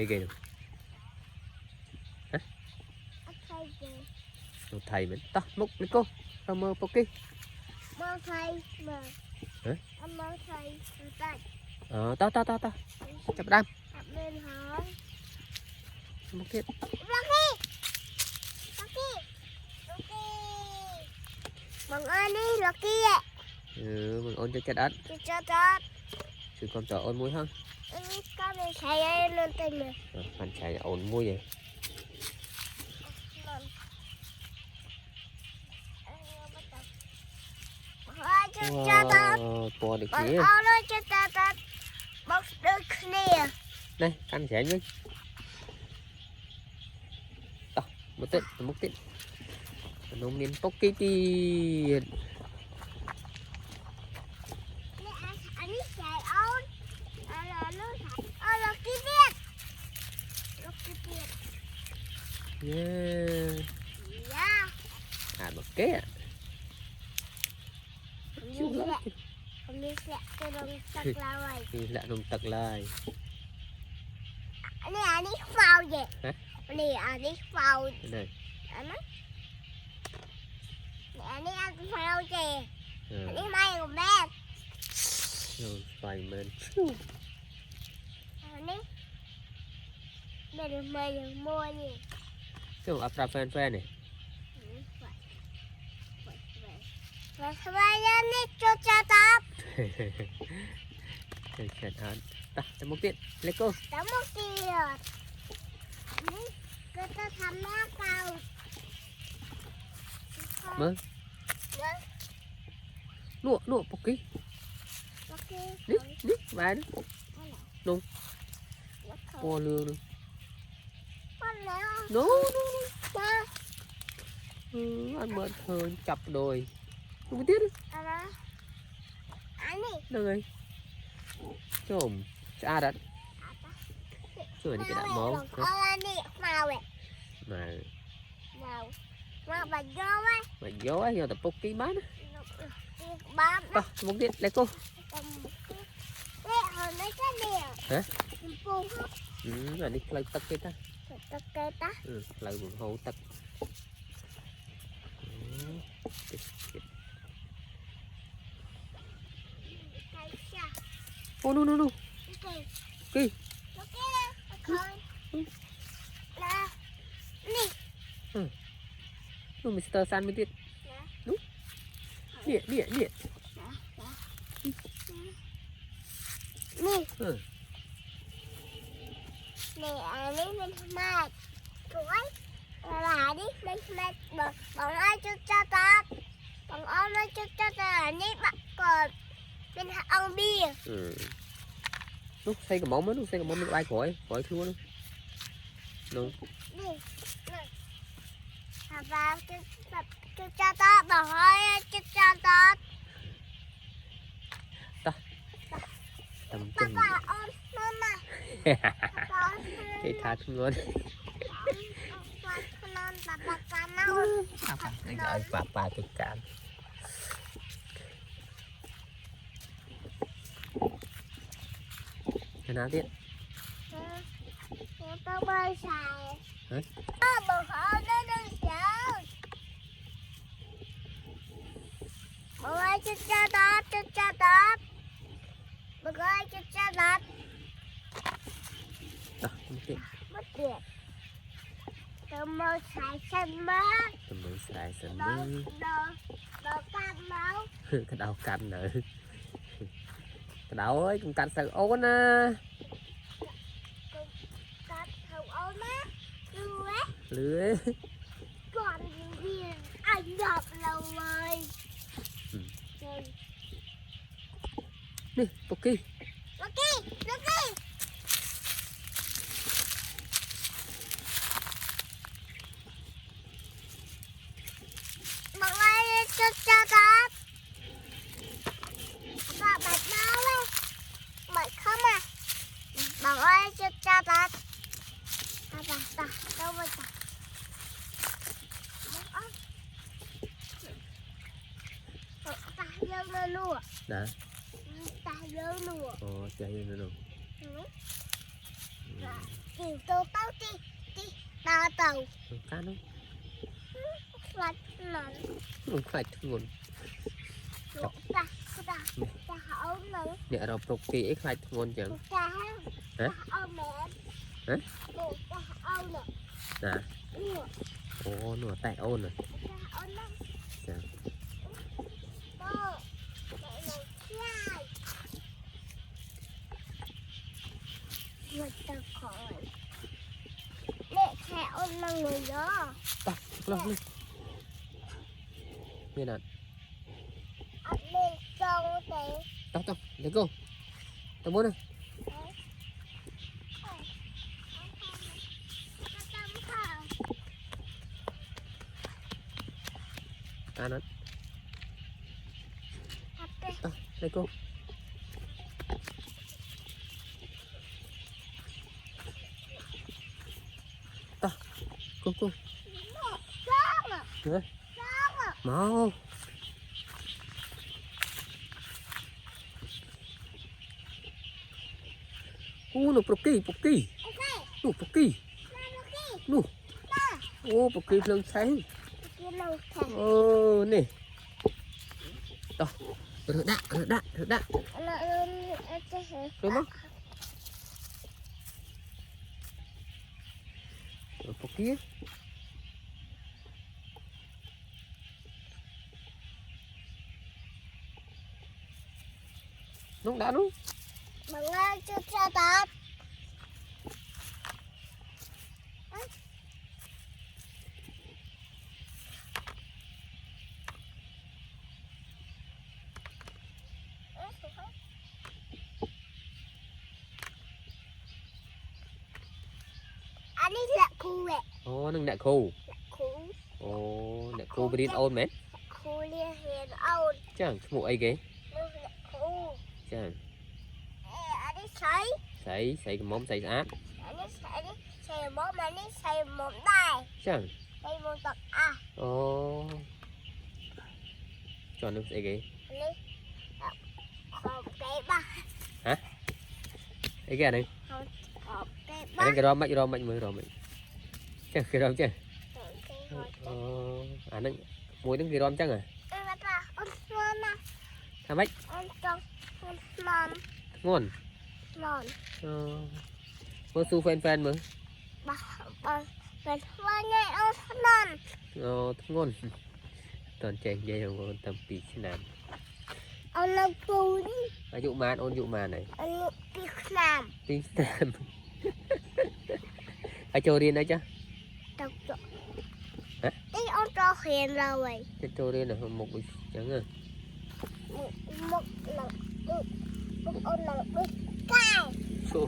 kìa hả một thầy mình ta múc đi cô tao mơ poki mơ thầy mà hả mơ thầy tay tao chập đam bên hỏi múc tiếp bằng ơn đi là kia mình ôn cho đất cho tốt sự con trò ôn muối hơn có mình xài lên tên này anh chạy ôn muối vậy wow to được kia đây anh chạy nhé một tết nó miền poki tiền yeah một cái à siêu lắm thì lạ nồng tật lại này đi phao vậy này đi phao đây này ăn phao gì này mai của bé rồi xoay lên này đây được mày được mua gì cái áp ra fan này và sao bây đi cho cha táp Hãy ta một tiết lấy cô tao một tiệt cái ta thăm nó cao mơ nụ poki đi vài đó nung po lương nữa anh mệt hơn chập đồi không tiết đâu rồi chồm cha đặt rồi cái đạm máu mà gió ấy giờ tập poki bán một tiết lấy cô hả là đi lấy tắc cái ta lấy một hố tắc oh no okay no Mr. San mới tiết đúng địa nè nè mình mệt tuổi là đi mình mệt bọn ai cho ta bọn ai cho ta đi bắt cột mình ăn bia lúc xây cái món mới lúc xây cái món mình bay khỏi luôn đúng và cho ta bảo hỏi cho ta tầm chân cái thà không ngon bà cái cạn thế nào tiết tao bơi xài bờ họ nó đừng sợ bờ ơi cho ta bờ ơi cho ta mất điện tao mơ xài sân mơ đồ cam máu cái đầu canh nữa cái đầu ơi con canh sợ ôn á lưới còn gì anh đọc lâu rồi đi poki mọi người cho ta bà bạch đâu ấy bạch không à mọi người cho ta ta đâu mà ta ta dơ lên luôn đã ta dơ luôn chạy lên luôn Chiều tô tao đi đào tàu cá nó lạch nặng không phải thằng lục ta hậu nữa nè rồi phục kỳ ít phải thằng chẳng lục ta hả ôm mẹ hả lục ta ôm nè nè ô nửa tay ôn rồi dạ. Người ta khỏi mẹ sẽ ôm là người đó ta lên như nào anh lên sông thế tao để cô tao muốn này ta nó đây cô ta cô nữa mau nó bọc kỳ nó ô bọc kỳ lần sáng ô nè đâu được đã đúng không bọc kia nó đã nó bằng ơi chưa cho tao anh ấy là khu vậy ô nâng đại khu khu ô đại khu bên ôn mẹ khu liên hiền ôn chẳng mụ ấy ghế khu chẳng anh ấy sấy cái móng sấy át anh ấy xây món mà anh ấy xây món đài chẳng xây món tập à ô cho nó sấy ghế anh ấy không cái ba hả ấy ghế này không cái ba anh cái rò mạnh mới rò mạnh chẳng cái rò chứ anh nó mùi những cái rò chắc à hả mấy ngon có su fan mà ngon toàn chèn dây không tầm tí thế nào dụ màn này tí nam ở châu điên đấy chứ hả tí ông cho hiền rồi cái châu điên là một bịch trắng à một lần một ôn lần cay